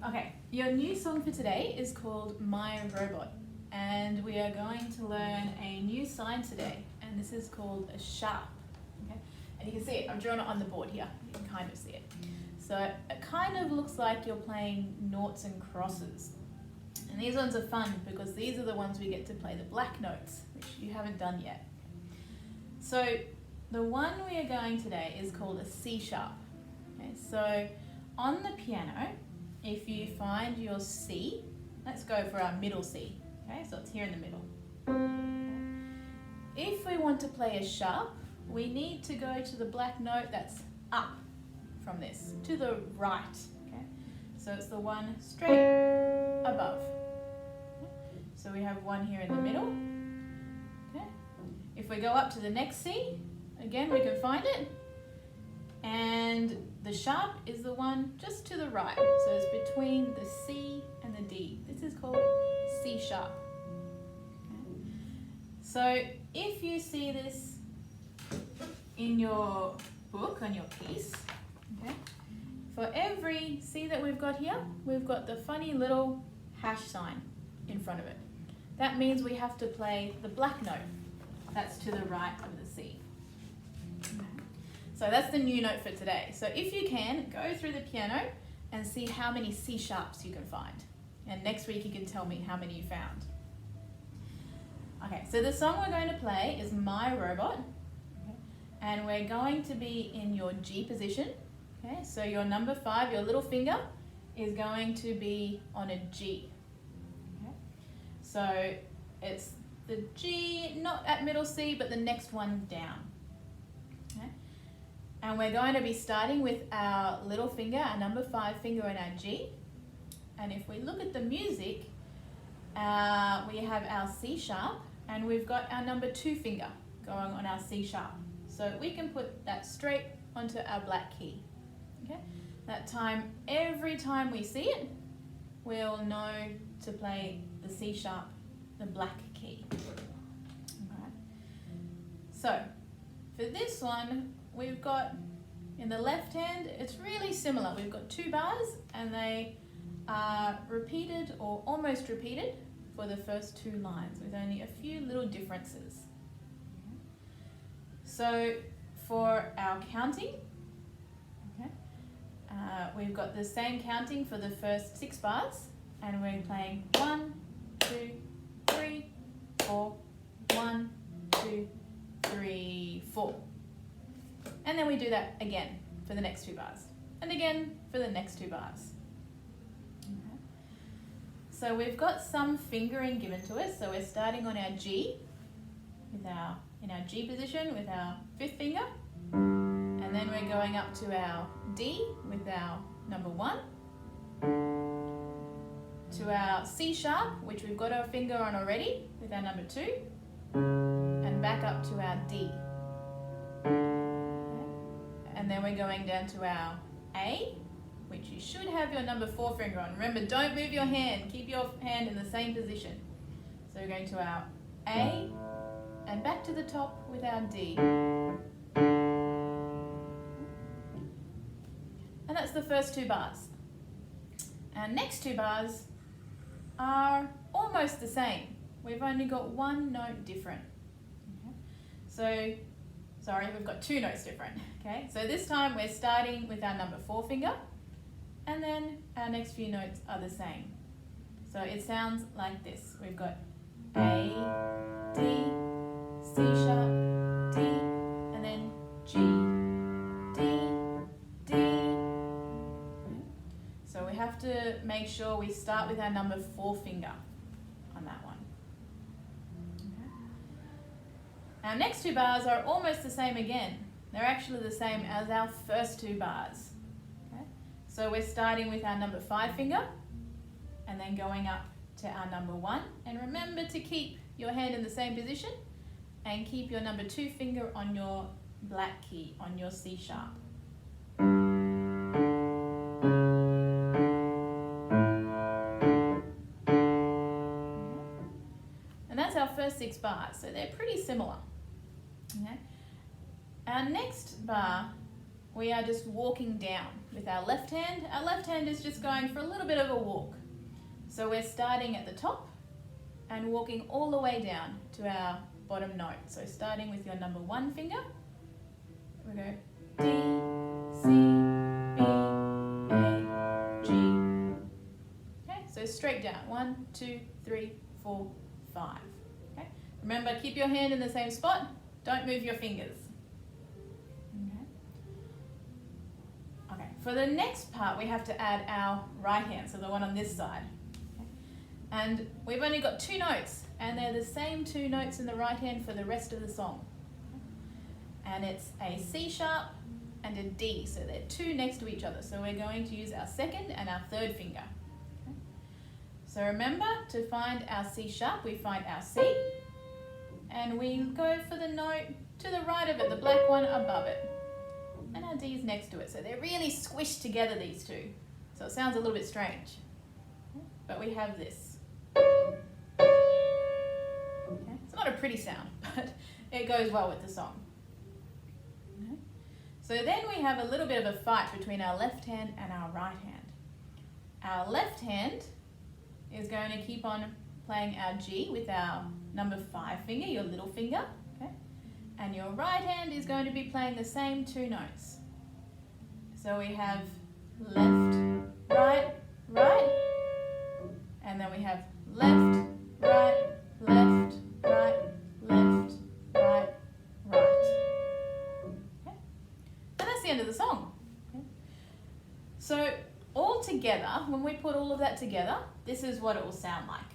Okay, your new song for today is called My Robot, and we are going to learn a new sign today, and this is called a sharp. Okay, and you can see it. I've drawn it on the board here. You can kind of see it. So it kind of looks like you're playing noughts and crosses, and these ones are fun because these are the ones we get to play the black notes, which you haven't done yet. So the one we are going today is called a C sharp. Okay, so on the piano, if you find your C, let's go for our middle C, okay, so it's here in the middle. If we want to play a sharp, we need to go to the black note that's up from this, to the right, okay, so it's the one straight above. So we have one here in the middle, okay. If we go up to the next C, again we can find it, and the sharp is the one just to the right, so it's between the C and the D. This is called C sharp. Okay. So if you see this in your book, on your piece, okay, for every C that we've got here, we've got the funny little hash sign in front of it. That means we have to play the black note that's to the right of the C. So that's the new note for today. So if you can, go through the piano and see how many C sharps you can find. And next week you can tell me how many you found. Okay, so the song we're going to play is My Robot. Okay, and we're going to be in your G position. Okay, so your number 5, your little finger, is going to be on a G. Okay, so it's the G, not at middle C, but the next one down. Okay. And we're going to be starting with our little finger, our number 5 finger on our G. And if we look at the music, we have our C sharp, and we've got our number 2 finger going on our C sharp. So we can put that straight onto our black key. Okay? That time, every time we see it, we'll know to play the C sharp, the black key. Okay. So for this one, we've got, in the left hand, it's really similar. We've got 2 bars and they are repeated or almost repeated for the first 2 lines with only a few little differences. So for our counting, okay, we've got the same counting for the first 6 bars, and we're playing 1, 2, 3, 4, 1, 2, 3, 4. And then we do that again for the next 2 bars. And again for the next 2 bars. Okay. So we've got some fingering given to us. So we're starting on our G, in our G position with our 5th finger. And then we're going up to our D with our number 1. To our C sharp, which we've got our finger on already with our number 2. And back up to our D. And then we're going down to our A, which you should have your number 4 finger on. Remember, don't move your hand. Keep your hand in the same position. So we're going to our A, and back to the top with our D. And that's the first 2 bars. Our next 2 bars are almost the same. We've only got 1 note different. Okay. So, sorry, we've got 2 notes different. Okay, so this time we're starting with our number 4 finger, and then our next few notes are the same. So it sounds like this. We've got A, D, C sharp, D, and then G, D, D. So we have to make sure we start with our number 4 finger on that one. Okay. Our next 2 bars are almost the same again. They're actually the same as our first 2 bars. Okay? So we're starting with our number 5 finger and then going up to our number 1. And remember to keep your hand in the same position and keep your number 2 finger on your black key, on your C sharp. And that's our first 6 bars, so they're pretty similar. Okay? Our next bar, we are just walking down. with our left hand. Our left hand is just going for a little bit of a walk. So we're starting at the top and walking all the way down to our bottom note. So starting with your number 1 finger, we go D, C, B, A, G. Okay, so straight down. 1, 2, 3, 4, 5. Okay, remember, keep your hand in the same spot. Don't move your fingers. Okay, for the next part, we have to add our right hand, so the one on this side. Okay. And we've only got 2 notes, and they're the same 2 notes in the right hand for the rest of the song. And it's a C sharp and a D, so they're 2 next to each other. So we're going to use our 2nd and our 3rd finger. Okay. So remember, to find our C sharp, we find our C, and we go for the note to the right of it, the black one above it. And our D is next to it. So they're really squished together, these 2. So it sounds a little bit strange. But we have this. Okay. It's not a pretty sound, but it goes well with the song. Okay. So then we have a little bit of a fight between our left hand and our right hand. Our left hand is going to keep on playing our G with our number 5 finger, your little finger. Okay. And your right hand is going to be playing the same 2 notes. So we have left, right, right, and then we have left, right, left, right, left, right, right. Okay. And that's the end of the song. Okay. So all together, when we put all of that together, this is what it will sound like.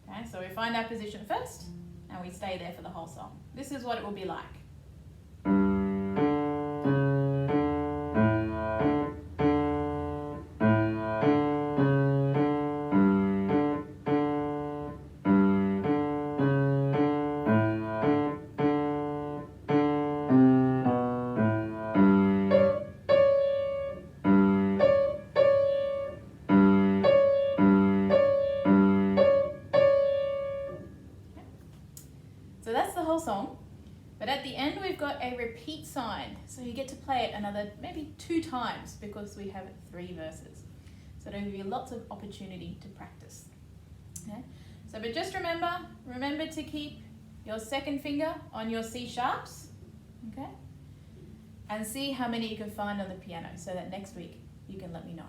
Okay, so we find our position first, and we stay there for the whole song. This is what it will be like. So that's the whole song. But at the end, we've got a repeat sign. So you get to play it another maybe 2 times because we have 3 verses. So it'll give you lots of opportunity to practice. Okay? So, but just remember to keep your 2nd finger on your C sharps, okay? And see how many you can find on the piano so that next week you can let me know.